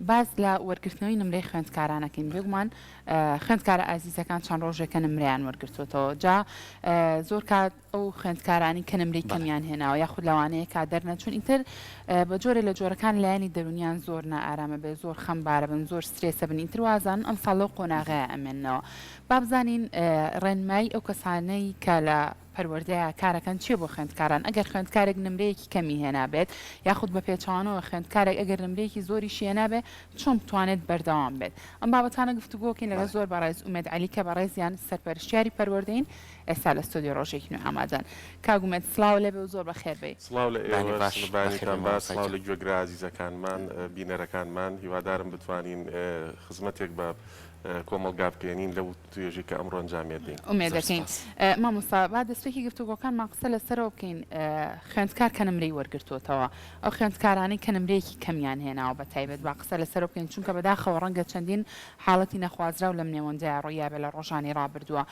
باز لە وەرگرتنەوەی نمرەی خوێندکارانەکەین بێگومان خوێندکارە ئازیزەکان چەند ڕۆژێکە نمرەیان وەرگرتوێتەوە جا زۆر کات ئەو خوێندکارانی کە نمرەی کەمیان هێناوە یاخود لەوانەیە کا دەرنەچوون ئیتر بە جۆرە لە جۆرەکان لایەنی دەرونیان زۆر نائارامە بێ زۆر خەمبارە بن زۆر سترێسە بن ئیتر وازان ئەم ساڵە قۆناغەیە ئەمێنەوە با بزانین ڕێنمایی ئەو کەسانەی کە لە پەروەردەیە کارەکەن چیە بۆ خوێندکاران ئەگەر خوێندکارێک نمرەیەکی کەمی هێنابێت یاخود بە پێچوانەوە خوێندکارێک ئەگەر نمرەیەکی زۆری شێنابێت چۆن بتوانێت بەردەوام بێت ئەم بابەتانە گفتوگۆکەین لەگە زۆر بەڕێز ئومێد عەلی کە بەڕێزیان سەرپەرشتیاری پەروەردەین ئێستا لە ستۆدیۆ ڕۆژێکی نوێ ئامادەن کاگومێت سڵاو لێبێ و زۆر بەخێر بێ سڵاو لە ئێوەبانیتان باش سڵاو لە گوێگرا عزیزەکانمان بینەرەکانمان هیوادارم بتوانین خزمەتێک بە کۆمەڵگا بکەێنین لەو توێژی کە ئەمڕۆ ئەنجامێدەین ئومێد دەکەین مامۆستا با دەستپێکی گفتوگۆکانمان قسە لەسەرەوە بکەین خوێندکار کە نمرەی وەرگرتووەتەوە ئەو خوێندکارانەی کە نمرەیەکی کەمیان هێناوە بە تایبەت با قسە لەسەرەوە بکەین چونکە بەداخەوە ڕەنگە چەندین حاڵەتی نەخوازرا و لەم نێوەندەیە ڕۆیابێ لە ڕۆژانی ڕابردووە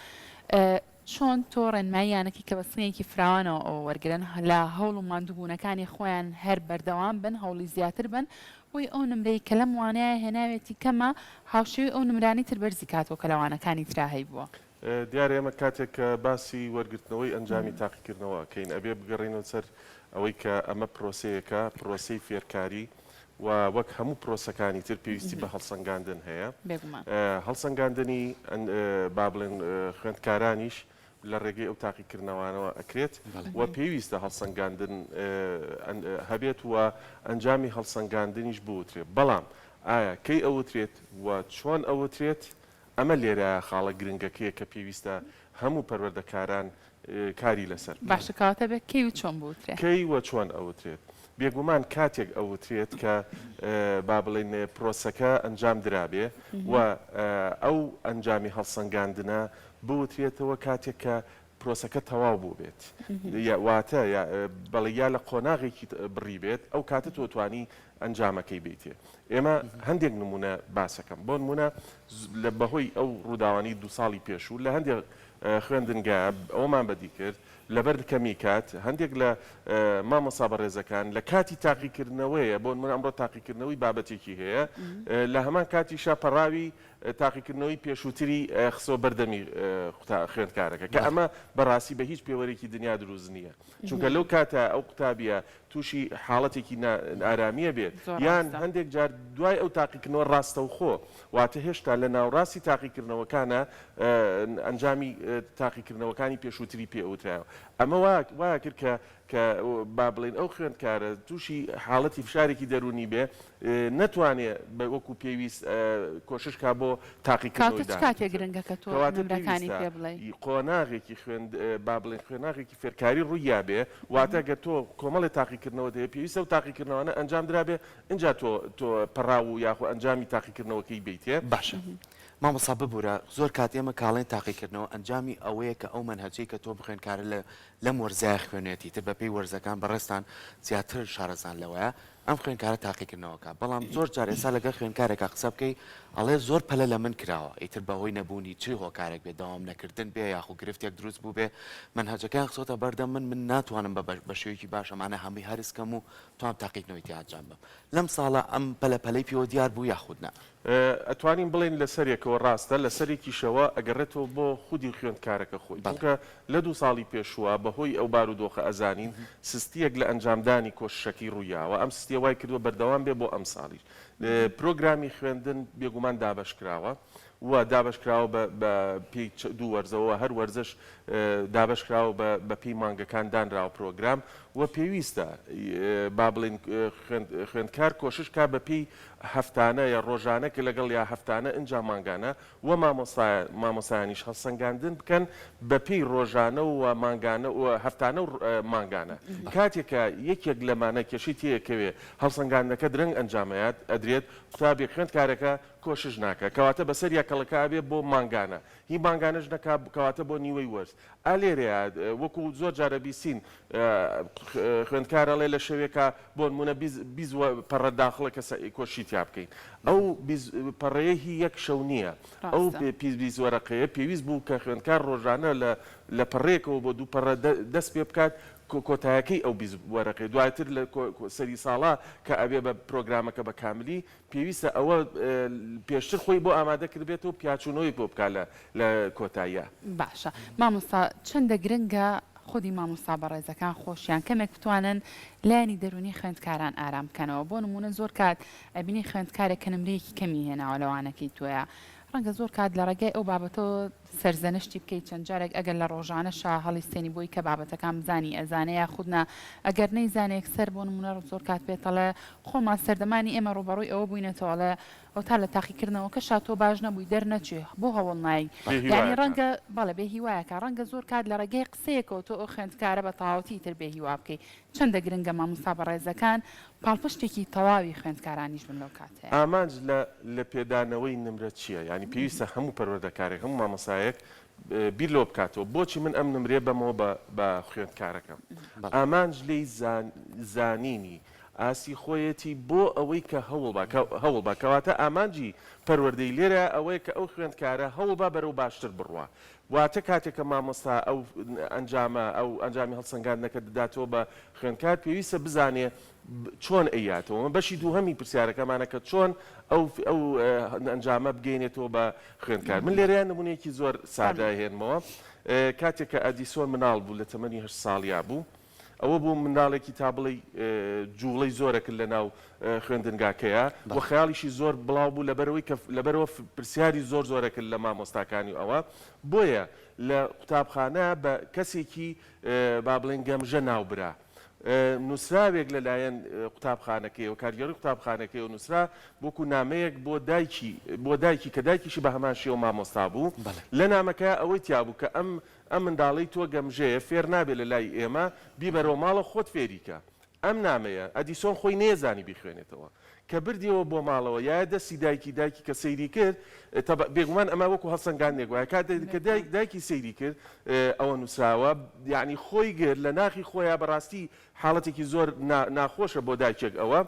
چۆن تۆ ڕێنماییانەکی کە بەسنەیەکی فراوانەوە ئەو وەرگرن لە هەوڵ و ماندووبوونەکانی خۆیان هەر بەردەوام بن هەوڵی زیاتر بن بۆی ئەو نمرەی کە لەم وانەیە هێناوێتی کەمە هاوشێوی ئەو نمرانی تر بەرزی کاتەوە کە لەوانەکانی تراهەی بووە دیارە ئێمە کاتێک کە باسی وەرگرتنەوەی ئەنجامی تاقیکردنەوە کەین ئەبێ بگەڕێنەوە سەر ئەوەی کە ئەمە پرۆسەیەکە پرۆسەی فێرکاری و وەک هەموو پرۆسەکانی تر پێویستی بە هەڵسەنگاندن هەیە هەڵسەنگاندنی با بڵێن خوێندکارانیش لە ڕێگەی ئەو تاقیکردنەوەوانەوە ئەکرێت و پێویستە هەڵسەنگاندن هەبێت و ئەنجامی هەڵسەنگاندنیش بوترێت بەڵام ئایا کەی ئەوترێت و چۆن ئەوترێت ئەمە لێرە خاڵە گرنگەکەیە کە پێویستە هەموو پەروەردەکاران کاری لەسەر باشەکەواتە بێت کەی و چۆن بوترێت کەی وە چۆن ئەوترێت بێگومان کاتێک ئەوترێت کە با بڵێن پرۆسەکە ئەنجام درابێ و ئەو ئەنجامی هەڵسەنگاندنە بوترێتەوە کاتێک کە پرۆسەکە تەواو بوو بێت واتە بەڵێ یا لە قۆناغێکی بڕی بێت ئەو کاتە تۆتوانی ئەنجامەکەی بیتێ ئێمە هەندێک نمونە باسەکەم بۆ نمونە لە بەهۆی ئەو ڕووداوانی دو ساڵی پێشوو لە هەندێک خوێندنگە ئەومان بەدی کرد لەبەر کەمی کات هەندێک لە مامۆستا بەڕێزەکان لە کاتی تاقیکردنەوەیە بۆ نمونە ئەمڕۆ تاقیکردنەوەی بابەتێکی هەیە لە هەمان کاتیشا پەڕاوی تاقیکردنەوەی پێشووتری خسۆ بەردەمی خوێندکارەکە کە ئەمە بەڕاستی بە هیچ پێوەرێکی دنیا دروست نییە چونکە لەو کاتە ئەو قوتابیە تووشی حاڵەتێکی ئارامیە بێت یان هەندێک جار دوای ئەو تاقیکردنەوە ڕاستەوخۆ واتە هێشتا لە ناوڕاستی تاقیکردنەوەکانە ئەنجامی تاقیکردنەوەکانی پێشووتری پێوترایەوە ئەمە وایە کرد کە با بڵێن ئەو خوێندکارە تووشی حاڵەتی فشارێکی دەرونی بێ نەتوانێت بە وەکو پێویست کۆششکا بۆ تاقیکردنەوەی گرنگەکە تۆ نمرەکانی پێ بڵێ قۆناغێکی با بڵێن خوێناغێکی فێرکاری ڕوویا بێ واتە گە تۆ کۆمەڵی تاقیکردنەوە دەیە پێویستە و تاقیکردنەوەە ئەنجام درابێ اینجا تۆ پەڕاو و یاخۆ ئەنجامی تاقیکردنەوەکەی بیتێ باشە مامۆستا ببوورە زۆر کات ئێمە کاڵێن تاقیکردنەوە ئەنجامی ئەوەیە کە ئەو منهەجەی کە تۆ بخوێنکارە لەم وەرزای خوێنێتی تر بە پێی وەرزەکان بەڕێستان زیاتر شارەزان لەوەیە ئەم خوێنکارە تاقیکردنەوەکە بەڵام زۆر جار ئێستا لەگە خوێنکارێکە قسە بکەی ئەڵێ زۆر پەلە لە من کراوە ئیتر بەهۆی نەبوونی چی هۆکارێک بێ داوام نەکردن بێ یاخو گرفتێک دروست بوو بێ منهەجەکان خسۆتە بەردەم من ناتوانم بە شێوەیەکی باشەمانە هەمووی هەرسکەم و توام تاقیکردنەوەی ئەنجام بم لەم ساڵە ئەم پەلەپەلەی پێوە دیار بوو یاخودنا ئەتوانین بڵێن لەسەرێکەوە ڕاستە لە سەرێکیشەوە ئەگەڕێتەوە بۆ خودی خوێندکارەکە خۆی بڵکە لە 2 ساڵی پێشووە بەهۆی ئەو بارودۆخە ئەزانین سستیەک لە ئەنجامدانی کۆششەکەی ڕوویاوە ئەم سستیە وای کردووە بەردەوام بێ بۆ ئەم ساڵی پرۆگرامی خوێندن بێگومان دابەشکراوە و دابشکراوە بە پێی 2 وەرزەوە هەر وەرزش دابشکراوە بە پێی مانگەکان دانراوە پرۆگرام و پێویستە با بڵێن خوێندکار کۆشش کا بە پێی هەفتانە یا ڕۆژانە کە لەگەڵ یا هەفتانە ئەنج مانگانە و مامۆسایانیش هەڵسەنگاندن بکەن بە پێی ڕۆژانە و مانگانە و هەفتانە و مانگانە کاتێکە یەکێک لەمانە کێشی تەیەکەوێ هەڵسەنگاندنەکە درەنگ ئەنجامەیات ئەدرێت قوتابی خوێندکارەکە کۆشش ناکە کەواتە بەسەر یاکەڵەکە بێ بۆ مانگانە هی مانگانەش نەکا کەواتە بۆ نیوەی وەرز ئالێرەیە وەکو زۆر جارە بیسین خوێندکارەڵێ لە شەوێکە بۆ نمونە پەڕە داخڵە کە کۆشی تیا بکەین ئەو پەڕەیە هی یەک شەو نییە ئەو بیست وەرەقەیە پێویست بوو کە خوێندکار ڕۆژانە لە پەڕێکەوە بۆ 2 پەڕە دەست پێ بکات کۆتایەکەی ئەو وەرەقی دواتر لە سەری ساڵا کە ئەبێ بە پرۆگرامەکە بە کاملی پێویستە ئەوە پێشتر خۆی بۆ ئامادەکرد بێت و پیاچوونەوەی بۆ بکات لە کۆتاییە. باشە مامۆستا چەندە گرنگە خودی مامۆستا بەڕێزەکان خۆشیان کەمێک بتوانن لایانی دەرونی خوێندکاران ئارام بکەنەوە بۆ نمونە زۆر کات ئەبینی خوێندکارێک کە نمرەیەکی کەمی هێناوە لەوانەکەی تۆیە ڕەنگە زۆر کات لە ڕێگای ئەو بابەتەوە سەرزەنشتی بکەیت چەند جارێک ئەگەر لە ڕۆژانەشە هەڵیستێنی بۆی کە بابەتەکان بزانی ئەزانەیە خودنا ئەگەر نەیزانێک سەر بۆ نمونە زۆر کات بێتەڵێ خۆمان سەردەمانی ئێمە ڕوبەڕووی ئەوە بووینەتەوەڵێ ئەو تا لە تاقیکردنەوە کە شاتۆ باش نەبووی دەرنەچێ بۆ هەوڵ نایی یعنی ڕەنگە بەڵێ بێ هیوایەکە ڕەنگە زۆر کات لە ڕێگەی قسەیەکەوە تۆ ئەو خوێندکارە بە تەواوەتی تر بێ هیوا بکەیت چەندە گرنگە مامۆستا بەڕێزەکان پاڵپشتێکی تەواوی خوێندکارانیش بن لەو کاتەیە. ئامانج لە پێدانەوەی نمرە چییە؟ ینی پێویستە هەموو پەروەردەکارێک هەموو مامۆسایەک بیر لۆ بکاتەوە بۆچی من ئەم نمرێ بەمەوە بە خوێندکارەکەم ئامانج لێی زانینی ئاسی خۆیەتی بۆ ئەوەی کە هەوڵ بە کەواتە ئامانجی پەروەردەی لێرە ئەوەیە کە ئەو خوێندکارە هەوڵ بە بەرەو باشتر بڕوە واتە کاتێک کە مامۆستا ئەو ئەنجامی هەڵسەنگاندنەکە دەداتەوە بە خوێندکار پێویستە بزانێ چۆن ئەیاتەوە بەشی دووهەمی پرسیارەکەمانە کە چۆن ئەو ئەنجامە بگەینێتەوە بە خوێندکار من لێرەیان نمونەیەکی زۆر سادە هێنمەوە کاتێک کە ئەدیسۆن مناڵ بوو لە تەمەنی 8 ساڵیا بوو ئەوە بوو منداڵێکی تا بڵێ جوڵەی زۆرەکرد لە ناو خوێندنگاکەیە بۆ خەیاڵیشی زۆر بڵاو بوو لەبەرەوە پرسیاری زۆرەکرد لە مامۆستاکانی ئەوە بۆیە لە قوتابخانە بە کەسێکی با بڵێن گەمژە ناوبرا نووسراوێک لەلایەن قوتابخانەکەی و کارگەری قوتابخانەکەی و نووسرا بۆکو نامەیەک بۆ دایکی کە دایکیشی بە هەمان شێوە مامۆستا بوو لە نامەکە ئەوەی تیابوو کە ئەم منداڵی تۆ گەمژەیە فێر نابێت لە لای ئێمە بیبەرەوە ماڵە خۆت فێریکە ئەم نامەیە ئەدیسۆن خۆی نێزانی بیخوێنێتەوە کە بردیەوە بۆ ماڵەوە یا دەستی دایکی کە سەیری کرد بێگومان ئەمە وەکو هەڵسەنگاندێک وایە کە دایکی سەیری کرد ئەوە نووسراوە یعنی خۆی گرت لە ناخی خۆیان بەڕاستی حاڵەتێکی زۆر ناخۆشە بۆ دایکێک ئەوە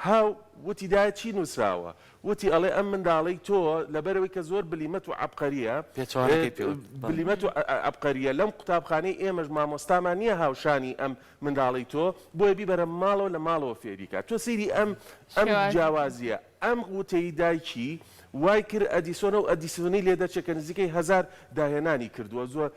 هاو وتی دایە چی نووسراوە وتی ئەڵێ ئەم منداڵی تۆ لەبەرەوەی کە زۆر بلیمەت و عەبقەریە بلیمەت و عەبقەریە لەم قوتابخانەی ئێمەش مامۆستامان نییە هاوشانی ئەم منداڵی تۆ بۆیە بیبەرە ماڵەوە لە ماڵەوە فێریکە تۆ سەیری ئەم جیاوازیە ئەم وتەی دایکی وای کرد ئەدیسۆنە و ئەدیسۆنی لێ دەچێت کە نزیکەی 1000 داهێنانی کردووە زۆر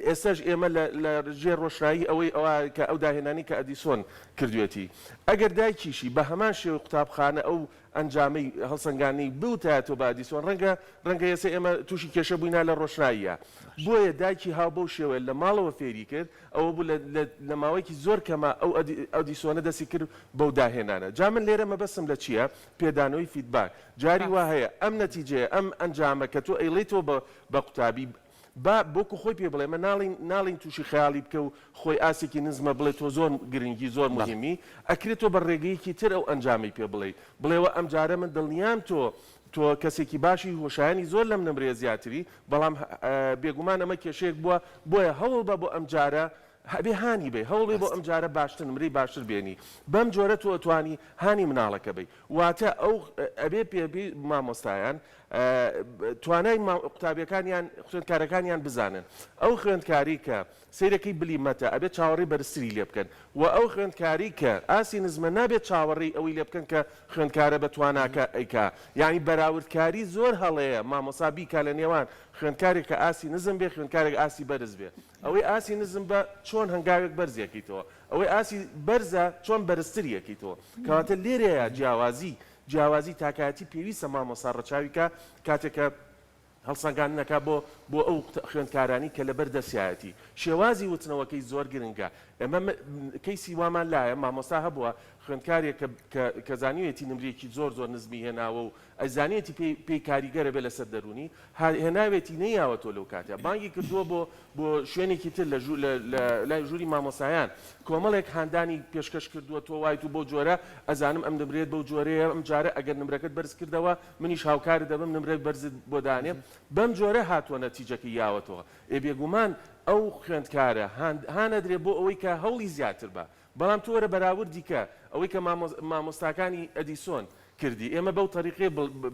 ئێستاش ئێمە لە ژێر ڕۆشنایی ئەوەی کە ئەو داهێنانی کە ئەدیسۆن کردوێتی ئەگەر دایکیشی بە هەمان شێوە قوتابخانە ئەو ئەنجامەی هەڵسەنگانی بوتایەتەوە بە ئەدیسۆن ڕەنگە ئێستا ئێمە تووشی کێشە بووینە لە ڕۆشناییە بۆیە دایکی هاو بەو شێوەیە لە ماڵەوە فێری کرد ئەوە بوو لە ماوەیەکی زۆر کەمە ئەو ئەدیسۆنە دەستی کرد بەو داهێنانە جا من لێرە مەبەستم لە چییە پێدانەوەی فیدباک جاری وا هەیە ئەم نەتیجەیە ئەم ئەنجامە کە تۆ ئەیڵێیتەوە بە قوتابی بۆکو خۆی پێ بڵێ مە ناڵین تووشی خەیاڵی بکە و خۆی ئاسێکی نزمە بڵێ تۆ زۆر گرنگی زۆر مهمی ئەکرێتەوە بە ڕێگەیەکی تر ئەو ئەنجامی پێ بڵێوە ئەم جارە من دڵنیام تۆ کەسێکی باشی هۆشایانی زۆر لەم نمرێ زیاتری بەڵام بێگومان ئەمە کێشەیەک بووە بۆیە هەوڵ بە بۆ ئەم جارە هەبێ هانی بێ هەوڵێ بۆ ئەم جارە باشتر نمرەی باشتر بێنی بەم جۆرە تۆ ئەتوانی هانی مناڵەکە بی واتە ئەو ئەبێ پێبی مامۆستایان توانای قوتابیەکانیان خوێندکارەکانیان بزانن ئەو خوێندکاری کە سیرەکەی بلیمەتە ئەبێت چاوەڕێی بەرزتری لێ بکەن و ئەو خوێندکاری کە ئاسی نزمە نابێت چاوەڕێی ئەوەی لێ بکەن کە خوێندکارە بە تواناکە ئەیکا یعنی بەراوردکاری زۆر هەڵەیە مامۆستا بیکا لە نێوان خوێندکارێک کە ئاسی نزم بێ خوێندکارێک ئاسی بەرز بێ ئەوەی ئاسی نزم بە چۆن هەنگاوێک بەرزیەکەیتەوە ئەوەی ئاسی بەرزە چۆن بەرزتریەکەیتەوە کەواتە لێرەیە جیاوازی تاکایەتی پێویستە مامۆستا ڕەچاویکە کاتێکە هەڵسەنگاندنەکە بۆ ئەو خوێندکارانی کە لەبەر دەسیایەتی شێوازی وتنەوەکەی زۆر گرنگە ئەمە کەیسی وامان لایە مامۆستا هەبووە خوێندکارێک کە زانیوێتی نمرێکی زۆر نزمی هێناوە و ئەزانێتی پێی کاریگەرە بێ لەسەر دەرونی هێناوێتی نەیاوەتۆ لەو کاتە بانگی کردووە بۆ شوێنێکی تر لە ژووری مامۆسایان کۆمەڵێک هاندانی پێشکەش کردووە تۆ وایت و بۆ جۆرە ئەزانم ئەم نمرێت بەو جۆرەیە ئەم جارە ئەگەر نمرەکەت بەرز کردەوە منیش هاوکار دەبم نمرێت بەرزت بۆ دانێم بەم جۆرە هاتووە نەتیجەکەی یاوەتەوە بێگومان ئەو خوێندکارە هانەدرێت بۆ ئەوەی کە هەوڵی زیاتر بە بەڵام تۆ وەرە بەراوردی کە ئەوەی کە مامۆستاکانی ئەدیسۆن کردی ئێمە بەو تەریقێ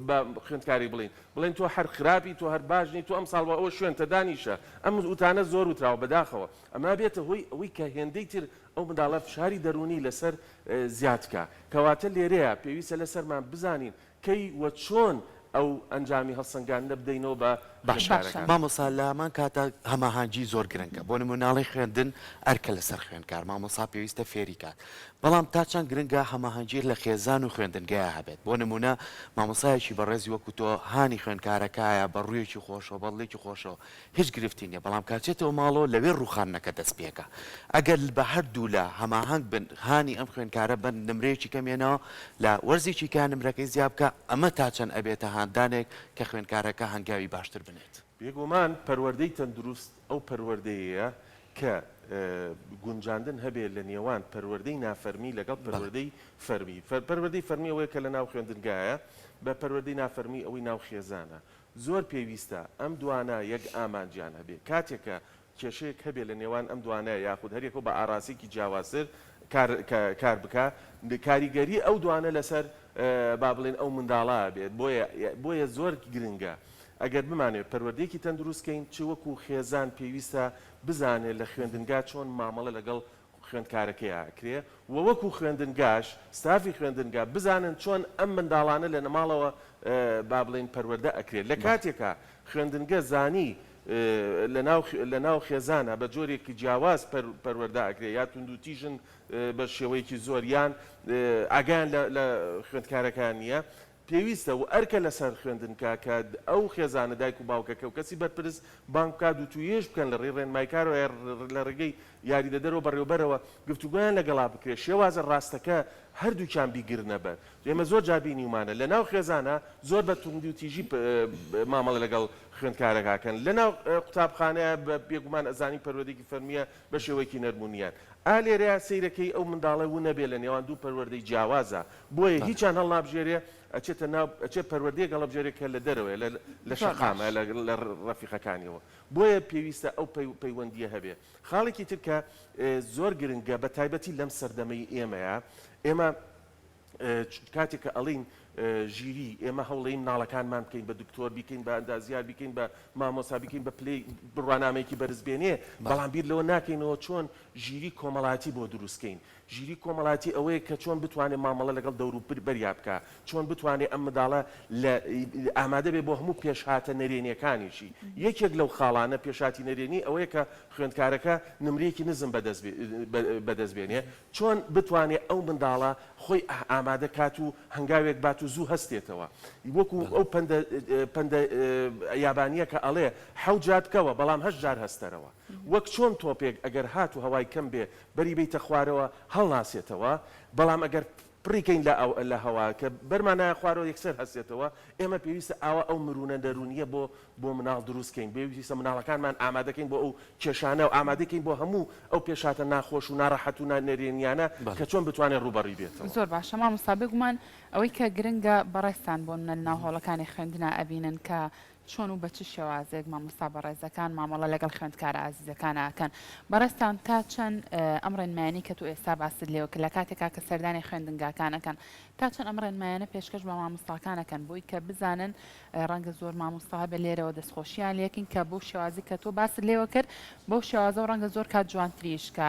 بە خوێندکاری بڵێن تۆ هەر خراپی تۆ هەر باشنی تۆ ئەم ساڵ ئەوە شوێنتە دانیشە ئەم وتانە زۆر وتراوە بەداخەوە ئەمە بێتە هۆی ئەوەی کە هێندەی تر ئەو منداڵە فشاری دەرونی لەسەر زیادکە کەواتە لێرەیە پێویستە لەسەرمان بزانین کەی وە چۆن ئەو ئەنجامی هەڵسەنگاندنە بدەینەوە بە باشارەکان. مامۆستا لە هەمان کاتە هەماهانگی زۆر گرنگە بۆ نموناڵی خوێندن ئەرکە لەسەر خوێندکار مامۆستا پێویستە فێری کات بەڵام تا چەند گرنگە هەماهەنگی لە خێزان و خوێندنگایە هەبێت بۆ نمونە مامۆسایەکی بەڕێزی وەکو تۆ هانی خوێندکارەکایە بە ڕوویەکی خۆشەوە بەڵێکی خۆشەوە هیچ گرفتی نیە بەڵام کاچێتەوە ماڵەوە لەوێ ڕوخانەکە دەست پێکە ئەگەر بە هەردوو لە هەماهنگ بن هانی ئەم خوێندکارە بن نمرەیەکی کەمێنەوە لە وەرزێکی کا نمرەکەی زیاب بکە ئەمە تا چەند ئەبێتە هاندانێک کە خوێندکارەکە هەنگاوی باشتر بنێت. بێگومان پەروەردەی تەندروست ئەو پەروەردەیە کە گونجاندن هەبێت لە نێوان پەروەردەی نافەرمی لەگەڵ پەروەردەی فەرمی پەروەردەی فەرمی ئەوەیە کە لە ناو خوێندنگایە بە پەروەردەی نافەرمی ئەوەی ناو خێزانە زۆر پێویستە ئەم دوانە یەک ئامانجیان هەبێت کاتێکە کێشەیەک هەبێت لە نێوان ئەم دوانەیە یاخود هەرێکەوە بە ئاراسێکی جیاوازتر کار بکە کاریگەری ئەو دوانە لەسەر با بڵێن ئەو منداڵە بێت بۆیە زۆر گرنگە ئەگەر بمانێت پەروەردەیەکی تەندروستکەین چ وەکو خێزان پێویستە بزانێت لە خوێندنگا چۆن مامەڵە لەگەڵ خوێندکارەکەی ئاکرێ و وەکو خوێندنگاش ستافی خوێندنگا بزانن چۆن ئەم منداڵانە لە نەماڵەوە با بڵێن پەروەردە ئەکرێت لە کاتێکە خوێندنگە زانی لە ناو خێزانە بە جۆرێکی جیاواز پەروەردە ئەکرێ یا توندوتیژن بە شێوەیەکی زۆریان ئاگیان لە خوێندکارەکان نییە پێویستە و ئەرکە لەسەر خوێندنکە کە ئەو خێزانە دایک و باوکەکە و کەسی بەرپرس بانک بکات و توێژ بکەن لە ڕێ ڕێنمایکارەوە لە ڕێگەی یاریدەدەرەوە بەڕێوەبەرەوە گفتوگویان لەگەڵا بکرێت شێوازە ڕاستەکە هەردووکیان بیگرنە بەر ئێمە زۆر جابینی ومانە لە ناو خێزانە زۆر بە توندی و تیژی مامەڵە لەگەڵ خوێندکارەکەکەن لە ناو قوتابخانەیە بە بێگومان ئەزانی پەروەردەیەکی فەرمیە بە شێوەیەکی نەرمونیان ئالێرەیە سەیرەکەی ئەو منداڵە و نەبێت لە نێوان دوو پەروەردەی جیاوازە بۆیە هیچیان هەڵنابژێرێ ئەچێت پەروەردەیە گەڵەبژێرێکە لە دەرەوەی لە شەقامە لە ڕەفیقەکانیەوە بۆیە پێویستە ئەو پەیوەندیە هەبێ خاڵێکی تر کە زۆر گرنگە بە تایبەتی لەم سەردەمەی ئێمەیە ئێمە کاتێک کە ئەڵین ژیری ئێمە هەوڵەی ناڵەکانمان بکەین بە دکتۆر بیکەین بە ئەندازیار بیکەین بە مامۆستا بیکەین بە پلەی بڕوانامەیەکی بەرزبێنێ بەڵام بیر لەوە ناکەینەوە چۆن ژیری کۆمەڵاتی بۆ دروستکەین ژیری کۆمەڵاتی ئەوەیە کە چۆن بتوانێت مامەڵە لەگەڵ دەور و بەریا بکە چۆن بتوانێت ئەم منداڵە ئامادە بێ بۆ هەموو پێشهاتە نەرێنیەکانیشی یەکێک لەو خاڵانە پێشاتی نەرێنی ئەوەیە کە خوێندکارەکە نمرەیەکی نزم بەدەستبێنێ چۆن بتوانێت ئەو منداڵە خۆی ئامادە کات و هەنگاوێک بات و زوو هەستێتەوە وەکو ئەو پەندە یابانیە کە ئەڵێ حەوت جار بکەوە بەڵام 8 جار هەستەرەوە وەک چۆن تۆپێک ئەگەر هات و هەوای کەم بێ بەری بیتە خوارەوە هەڵناسێتەوە بەڵام ئەگەر پڕیکەین لە هەوا کە بەرمانایە خوارەوە یەکسەر هەستێتەوە ئێمە پێویستە ئاوا ئەو مرونە دەرونیە بۆ مناڵ دروستکەین پێویستە مناڵەکانمان ئامادەکەین بۆ ئەو کێشانە و ئامادەکەین بۆ هەموو ئەو پێشاتە ناخۆش و ناڕەحەت و نەرێنیانە کە چۆن بتوانێت ڕوبەڕی بێتەوە. زۆر باشە مامۆستا بگومان ئەوەی کە گرنگە بەڕێستان بۆ منە ناو هۆڵەکانی خوێندنە ئەبینن کە چۆن و بە چ شێوازێک مامۆستا بەڕێزەکان مامەڵە لەگەڵ خوێندکارە ئازیزەکان ئاکەن بەڕێستان تا چەند ئەم ڕێنمایانی کە تو ئێستا باست لێوە کە لە کاتێکا کە سەردانی خوێندنگاکانەکەن تا چەند ئەم ڕێنمایانە پێشکەش بە مامۆستاکانەکەن بۆی کە بزانن ڕەنگە زۆر مامۆستا بە لێرەوە دەستخۆشییان لێکین کە بۆ شێوازی کە تۆ باست لێوە کرد بۆ شێوازە و ڕەنگە زۆر کات جوانتریش کە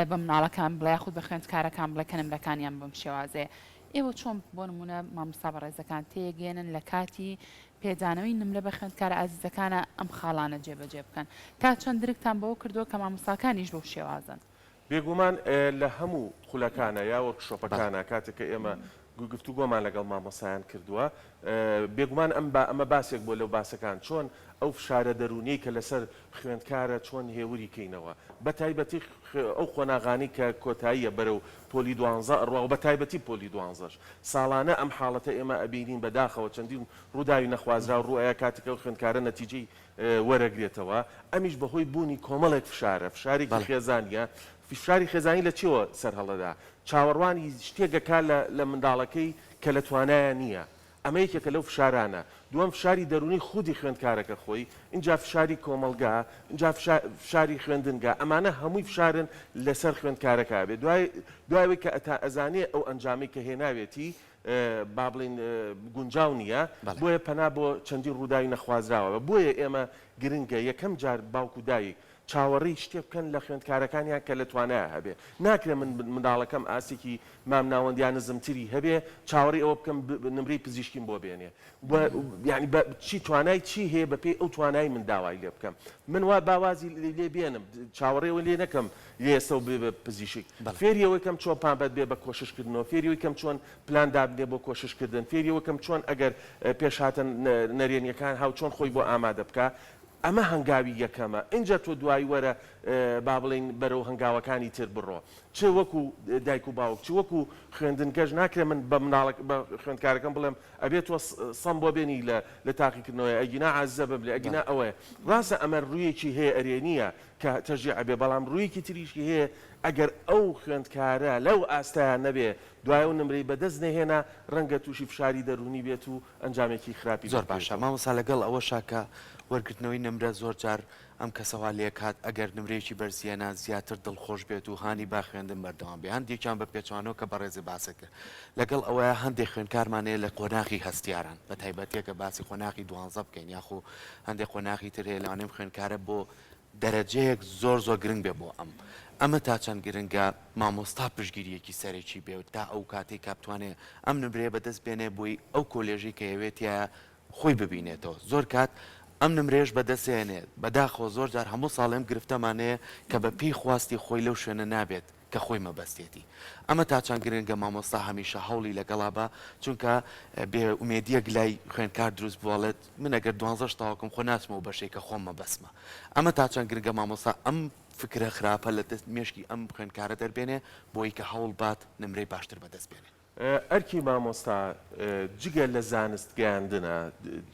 بە مناڵەکان بڵێ خود بە خوێندکارەکان بڵێ کە نمرەکانیان بەم شێوازێ ئێوە چۆن بۆ نمونە مامۆستا بەڕێزەکان تێگەێنن لە کاتی پێدانەوەی نمرە بە خوێندکارە ئازیزەکانە ئەم خاڵانە جێبەجێ بکەن تا چەند درکتان بەوە کردووە کە مامۆستاکانیش بۆ شێوازن بێگومان لە هەموو خولەکانە یا وەرکشۆپەکانە کاتێککە ئێمە گفتوگۆمان لەگەڵ مامۆسایان کردووە بێگومان ئەمە باسێک بۆ لەو باسەکان چۆن ئەو فشارە دەرونی کە لەسەر خوێندکارە چۆن هێوری کەینەوە بە تایبەتی ئەو خۆناغانی کە کۆتاییە بەرەو پۆلی 12 ڕوا بە تایبەتی پۆلی 12 ساڵانە ئەم حاڵەتە ئێمە ئەبینین بەداخەوە چەندین ڕووداوی نەخوازرا و ڕوئەیە کاتێکە ئەو خوێندکارە نەتیجەی وەرەگرێتەوە ئەمیش بەهۆی بوونی کۆمەڵێک فشارێکی خێزانیە فشاری خێزانی لە چیەوە سەر هەڵەدا چاوەڕوانی شتێکەکە لە منداڵەکەی کە لە توانایە نییە ئەمە یەکێکە لەو فشارانە دووەم فشاری دەرونی خودی خوێندکارەکە خۆی اینجا فشاری کۆمەلگا اینجا فشاری خوێندنگا ئەمانە هەمووی فشارن لەسەر خوێندکارەکە بێت دوایەوەی کە ئەتا ئەزانێ ئەو ئەنجامی کە هێناوێتی با بڵین گونجاو نییە بۆیە پەنا بۆ چەندی ڕووداوی نەخوازراوە بۆیە ئێمە گرنگە یەکەم جار باوکو دایک چاوەڕێی شتێ بکەن لە خوێندکارەکانیان کە لە توانایە هەبێ ناکرێ من منداڵەکەم ئاسێکی مام ناوەندیان نزمتری هەبێ چاوەڕێی ئەوە بکەم نمرەی پزیشکیم بۆ بێنێ ینی چی توانای چی هەیە بەپێی ئەو توانایی من داوای لێ بکەم من وا باوازی لێ بێنم چاوەڕێەوە لێ نەکەم لێسە و بێ بە پزیشک فێریەوەی کەم چۆن پامبەت بێ بە کۆششکردنەوە فێریەوەی کەم چۆن پلان دابنێ بۆ کۆششکردن فێریەوە کەم چۆن ئەگەر پێش هاتن نەرێنیەکان هاو چۆن خۆی بۆ ئامادە بکە ئەمە هەنگاوی یەکەمە اینجا تۆ دوایی وەرە با بڵین بەرەو هەنگاوەکانی تر بڕۆ چ وەکو دایک و باوک چ وەکو خوێندنگەژ ناکرێ من بە مناڵک بە خوێندکارەکەم بڵێم ئەبێت تۆ سەم بۆ بێنی لە تاقیکردنەوەی ئەگینا عەزیزە ببلێ ئەگینا ئەوەیە ڕاستە ئەمە ڕوویەکی هەیە ئەرێنیە کە تەژیع ئەبێ بەڵام ڕوویەکی تریشی هەیە ئەگەر ئەو خوێندکارە لەو ئاستایان نەبێ دوای و نمرەی بەدەست نەهێنا ڕەنگە تووشی فشاری دەرونی بێت و ئەنجامێکی خراپی زۆر باشە مامۆستا لەگەڵ ئەوە شاکە وەرگرتنەوەی نمرە زۆر جار ئەم کەسەوا لێ کات ئەگەر نمرێکی بەرزیێنە زیاتر دڵخۆش بێت و هانی با خوێندن بەردەوام بێ هەندێکیان بە پێچوانەوە کە بەڕێزی باسە کرد لەگەڵ ئەوەیە هەندێک خوێندکارمانەیە لە قۆناغی هەستیاران بە تایبەتێکە باسی قۆناغی 12 بکەین یاخۆ هەندێک قۆناغی تر هەیە لەوانەیە خوێندکارە بۆ دەرەجەیەک زۆر گرنگ بێ بۆ ئەمە تا چەند گرنگە مامۆستا پشگیریەکی سەرێکی بێت تا ئەو کاتێک کاپتوانێ ئەم نمرێ بەدەست بێنێ بۆی ئەو کۆلێژی کە ئەوێتە خۆی ببینێتەوە زۆر کات ئەم نمرێش بەدەستێنێت بەداخۆ زۆر جار هەموو ساڵێم گرفتەمانەیە کە بە پێی خواستی خۆی لەو شوێنە نابێت کە خۆی مەبەستێتی ئەمە تا چەند گرنگە مامۆستا هەمیشە هەوڵی لەگەڵا بە چونکە بێ ئومێدیەک لای خوێندکار دروست بواڵێت من ئەگەر 12 تاواکەم خۆ ناچمەوە بەشێک کە خۆم مەبەسمە ئەمە تا چەند گرنگە مامۆستا ئەم فکرە خراپە لە دەست مێشکی ئەم خوێندکارە دەربێنێ بۆی کە هەوڵ بات نمرەی باشتر بەدەست بێنێ ئەرکی مامۆستا جگە لە زانست گەیاندنە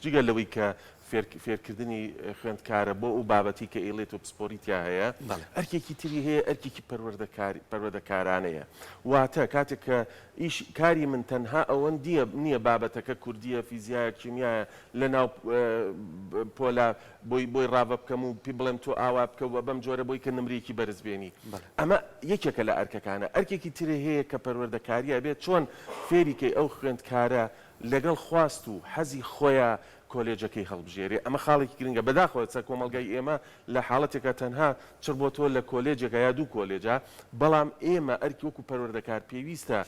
جگە لەوەی کە فێرکردنی خوێندکارە بۆ ئەو بابەتی کە ئێڵێت و پسپۆریتیا هەیە ئەرکێکی تری هەیە ئەرکێکی پەروەردەکارانەیە واتە کاتێک کە ئیش کاری من تەنها ئەوەن نییە بابەتەکە کوردیە فیزیایە کیمیایە لە ناو پۆلا بۆی ڕاوە بکەم و پێ بڵێم تۆ ئاوا بکەوە بەم جۆرە بۆی کە نمرێکی بەرزبێنی ئەمە یەکێکە لە ئەرکەکانە ئەرکێکی ترێ هەیە کە پەروەردەکاریە بێت چۆن فێریکەی ئەو خوێندکارە لەگەڵ خواست و حەزی خۆیان کۆلێجەکەی هەڵبژێری ئەمە خاڵێکی گرنگە بەداخەوە چە کۆمەلگای ئێمە لە حاڵەتێکە تەنها چ بۆ تۆ لە کۆلێجێکە یا دوو کۆلێجە بەڵام ئێمە ئەرکی وەکو پەروەردەکار پێویستە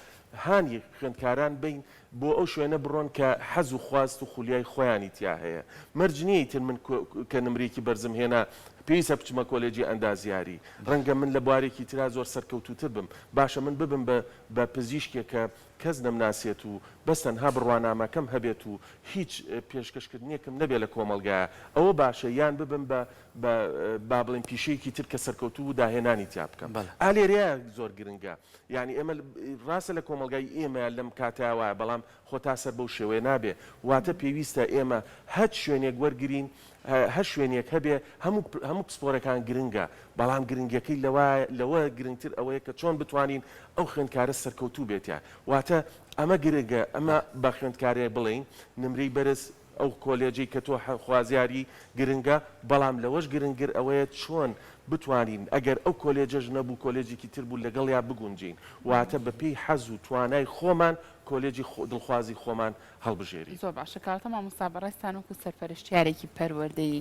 هانی خوێندکاران بین بۆ ئەو شوێنە بڕۆن کە حەز و خواست و خولیای خۆیانی تیا هەیە مەرجنیەیتر من کە نمرێکی بەرزم هێنا پێویستە بچمە کۆلێجی ئەندازیاری ڕەنگە من لە بوارێکی ترا زۆر سەرکەوتوتر بم باشە من ببم بە پزیشکێکە کەس نەمناسێت و بەستەنها بڕوانامەکەم هەبێت و هیچ پێشکەشکردنیەکم نەبێت لە کۆمەلگایە ئەوە باشە یان ببم با بڵێن پیشەیەکی تر کە سەرکەوتو و داهێنانی تیا بکەم ئالێرەیە زۆر گرنگە یعنی ئێمە ڕاستە لە کۆمەلگای ئێمە لەم کاتیاوایە بەڵام خۆ تا سەر بەو شێوەیە نابێ واتە پێویستە ئێمە هەچ شوێنێک وەرگرین هەر شوێنێک هەبێ هەموو پسپۆرەکان گرنگە بەڵام گرنگەکەی لەوە گرنگتر ئەوەیە کە چۆن بتوانین ئەو خوێندکارە سەرکەوتوو بێتە واتە ئەمە گرنگە ئەمە بە خوێندکارێ بڵین نمرەی بەرز ئەو کۆلێجی کە تۆ خوازیاری گرنگە بەڵام لەوەش گرنگتر ئەوەیە چۆن بتوانین ئەگەر ئەو کۆلێجەش نەبوو کۆلێجێکی تر بوو لەگەڵ یا بگونجین واتە بەپێی حەز و توانای خۆمان کۆلێجی دڵخوازی خۆمان هەڵبژێری زۆر باشە کاتە مامۆستا بەڕێستان وەکو سەرپەرشتیارێکی پەروەردەیی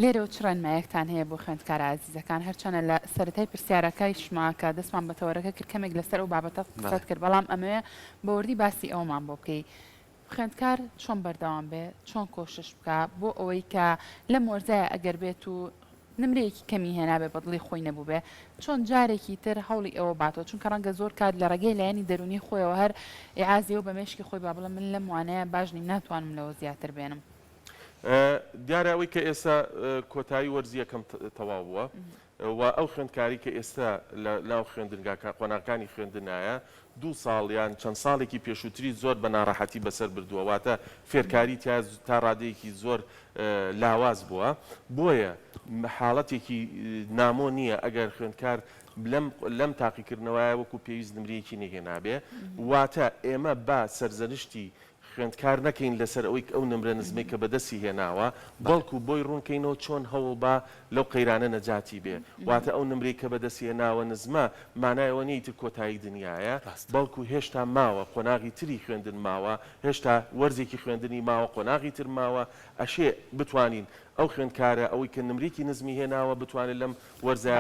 لێرە و چ ڕێنمایەکتان هەیە بۆ خوێندکارە ئازیزەکان هەرچەنە لە سەرەتای پرسیارەکەی شماکە دەستمان بە تەوەرەکە کرد کەمێک لەسەر ئەو بابەتە قسەت کرد بەڵام ئەمەیە بە وردی باسی ئەومان بۆ بکەی خوێندکار چۆن بەردەوام بێ چۆن کۆشش بکە بۆ ئەوەی کە لەم وەرزایە ئەگەر بێت و نمرەیەکی کەمی هێنابێ بەدڵی خۆی نەبوو بێ چۆن جارێکی تر هەوڵی ئەوە باتەوە چونکە ڕەنگە زۆر کات لە ڕێگەی لایەنی دەرونی خۆیەوە هەر ئیعازی و بە مێشکی خۆی با بڵێ من لەم وانەیە باش نیم ناتوانم لەوە زیاتر بێنم دیارە ئەوەی کە ئێستا کۆتایی وەرزیەکەم تەواو بووە و ئەو خوێندکاری کە ئێستا لاو خوێندنگاکە قۆناغەکانی خوێندنایە دوو ساڵ یان چەند ساڵێکی پێشووتری زۆر بە ناڕەحەتی بەسەر بردووە واتە فێرکاری تا ڕادەیەکی زۆر لاواز بووە بۆیە حاڵەتێکی نامۆ نییە ئەگەر خوێندکار لەم تاقیکردنەوەیە وەکو پێویست نمرەیەکی نەهێنابێ واتە ئێمە با سەرزەنشتی خوێندکار نەکەین لەسەر ئەوەی ئەو نمرە نزمەی کە بەدەستی هێناوە بەڵکو بۆی ڕوونکەینەوە چۆن هەوڵ با لەو قەیرانە نەجاتی بێ واتە ئەو نمرەی کە بەدەستی هێناوە نزمە مانایەوە نیە تر کۆتایی دنیاە بەڵکو هێشتا ماوە قۆناغی تری خوێندن ماوە هێشتا وەرزێکی خوێندنی ماوە قۆناغی تر ماوە ئەشێ بتوانین ئەو خوێندکارە ئەوەی کە نمرێکی نزمی هێناوە بتوانێت لەم وەرزە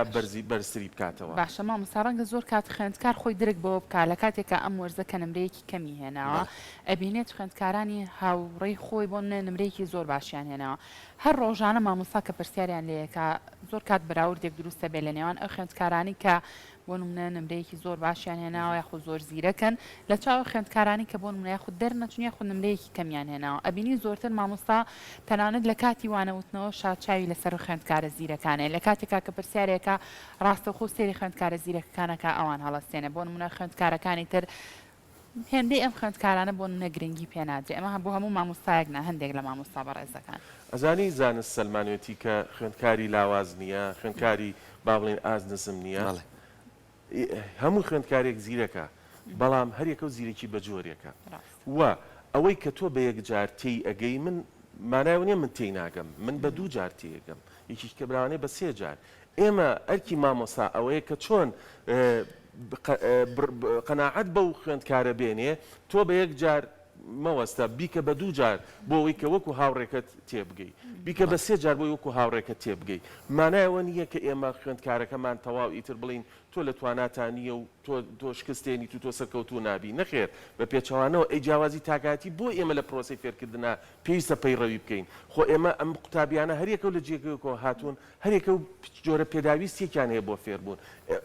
بەرزتری بکاتەوە باشە مامۆستا ڕەنگە زۆر کات خوێندکار خۆی درک بۆ بکات لە کاتێکە ئەم وەرزە کە نمرەیەکی کەمی هێناوە ئەبینێت خوێندکارانی هاوڕێی خۆی بۆ نمرەیەکی زۆر باشیان هێناوە هەر ڕۆژانە مامۆستا کە پرسیاریان لەیەکە زۆر کات بەراوردێک دروستە بێ لە نێوان ئەو خوێندکارانی کە بۆ نمونە نمرەیەکی زۆر باشیان هێناوە یاخود زۆر زیرەکەن لە چاوە خوێندکارانی کە بۆ نمونە یاخود دەرنەچون یاخود نمرەیەکی کەمیان هێناوە ئەبینی زۆرتر مامۆستا تەنانەت لە کاتی وانەوتنەوە شادچاوی لەسەر خوێندکارە زیرەکانە لە کاتێکا کە پرسیارێکە ڕاستەوخۆ سێری خوێندکارە زیرەکەکانەکە ئەوان هەڵەستێنە بۆ نمونە خوێندکارەکانی تر هێندەی ئەم خوێندکارانە بۆ نمونە گرنگی پێناجێ ئەمە بۆ هەموو مامۆستایەکنا هەندێک لە مامۆستا بەڕێزەکان ئەزانی زانست سەلمانوێتی کە خوێندکاری لاواز نییە خوێندکاری با بڵێن ئازنزم نییە هەموو خوێندکارێک زیرەکە بەڵام هەرێکە و زیرێکی بە جۆرێکە وە ئەوەی کە تۆ بە یەک جار تێی ئەگەی من مانایوە من تێی ناگەم من بە دوو جار تێگەم یەکیش کە براوانێ بە سێ جار ئێمە ئەرکی مامۆستا ئەوەیە کە چۆن قەناعەت بەو خوێندکارە بێنێ تۆ بە یەک جار مەوەستا بیکە بە دوو جار بۆ ئەوەی کە وەکو هاوڕێکت تێبگەی بیکە بە سێ جار بۆی وەکو هاوڕێکە تێبگەی مانایەوە نییە کە ئێمە خوێندکارەکەمان تەواو ئیتر بڵین تۆ لە تواناتانیە و تۆ شکستێنی تۆ سەرکەوتو نابی نەخێر بە پێچەوانەوە ئەی جیاوازی تاکاتی بۆ ئێمە لە پرۆسی فێرکردنا پێویستە پەیڕەوی بکەین خۆ ئێمە ئەم قوتابیانە هەرێکە و لە جێگەکەوە هاتوون هەرێکە و جۆرە پێداویستێکیان هەیە بۆ فێربوون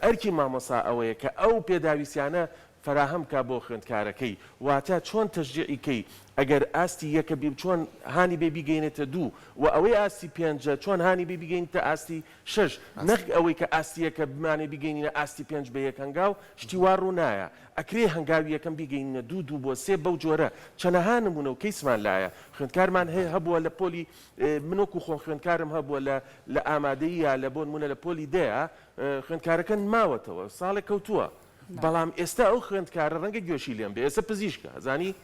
ئەرکی مامۆسا ئەوەیە کە ئەو پێداویستیانە فراهەم کا بۆ خوێندکارەکەی واتە چۆن تەشجیعیکەی ئەگەر ئاستی یەکە بی چۆن هانی بێ بیگەینێتە دوو و ئەوەی ئاستی پێنجە چۆن هانی بێ بیگەینتە ئاستی شش نەخ ئەوەی کە ئاستی یەکە بمانێ بیگەینە ئاستی پێنج بە یەک هەنگاو شتی وا ڕوو نایە ئەکرێ هەنگاوی یەکەم بیگەینە دوو بۆ سێ بەو جۆرە چەنەها نمونە و کەیسمان لایە خوێندکارمان هەبووە لە پۆلی منۆک و خۆ خوێندکارم هەبووە لە ئامادەیە لە بۆ نمونە لە پۆلی دەیە خوێندکارەکە ماوەتەوە ساڵێک کەوتووە بەڵام ئێستا ئەو خوێندکارە ڕەنگە گوێشی لێم بێ ئێستا پزیشکە زانی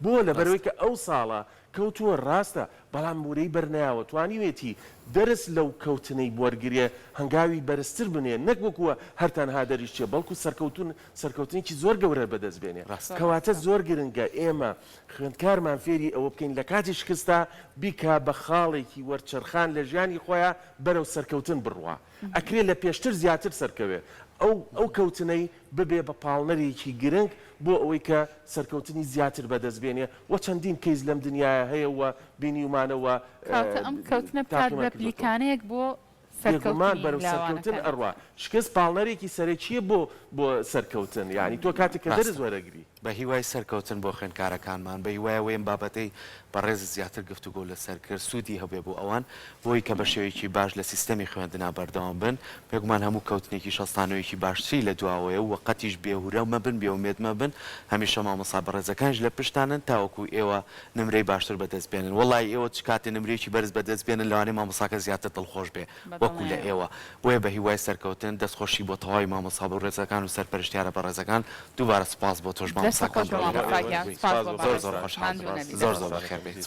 بۆ لەبەرەوەی کە ئەو ساڵە کەوتووە ڕاستە بەڵام مورەی بەرنایەوە توانیوێتی دەرس لەو کەوتنەی وەرگێ هەنگاوی بەرزتر بنێ نەک وەکووە هەرتەنها دەریشتێ بەڵکو سەرکەوتنێکی زۆر گەورە بەدەست بێنێ کەواتە زۆر گرنگە ئێمە خوێندکارمان فێری ئەوە بکەین لە کاتی شکستا بیکا بە خاڵێکی وەرچەرخان لە ژیانی خۆیان بەرەو سەرکەوتن بڕوا ئەکرێ لە پێشتر زیاتر سەرکەوێ ئەو کەوتنەی ببێ بە پاڵنەرێکی گرنگ بۆ ئەوەی کە سەرکەوتنی زیاتر بەدەست بێنێ و چەندین کەیز لەم دنیاە هەیەەوە بینیومانەوە ئەم کەوتنە بکات بە پلیکانەیەک بۆ بێگومان بەرەو سەرکەوتن ئەڕوا شکست پاڵنەرێکی سەرەکیە بۆ سەرکەوتن یعنی تۆ کاتێک کە دەرز وەرەگری بە هیوای سەرکەوتن بۆ خوێندکارەکانمان بە هیوایە وێم بابەتەی بەڕێز زیاتر گفتوگۆ لەسەر کرد سوودی هەبێ بۆ ئەوان بۆی کە بە شێوەیەکی باش لە سیستەمی خوێندنا بەردەوام بن بێگومان هەموو کەوتنێکی شەستانەوەیکی باشتری لە دواوەیە و قەتیش بێهورە مەبن بێومێدمە بن هەمیشە مامۆستا بەڕێزەکانش لە پشتانن تاوەکو ئێوە نمرەی باشتر بەدەست بێنن وڵی ئێوە چ کاتێ نمرێکی بەرز بەدەست بێنن لەوانەیە مامۆستاکە زیاتر دڵخۆش بێ وەکو لە ئێوە بۆیە بە هیوای سەرکەوتن دەستخۆشی بۆ تەواوی مامۆستا بەڕێزەکان و سەرپەرشتیارە بەڕێزەکان دووبارە سپاس بۆ تۆش مامۆستاکان زۆر زۆر زۆر خۆشحاڵ زۆر زۆر بەخێر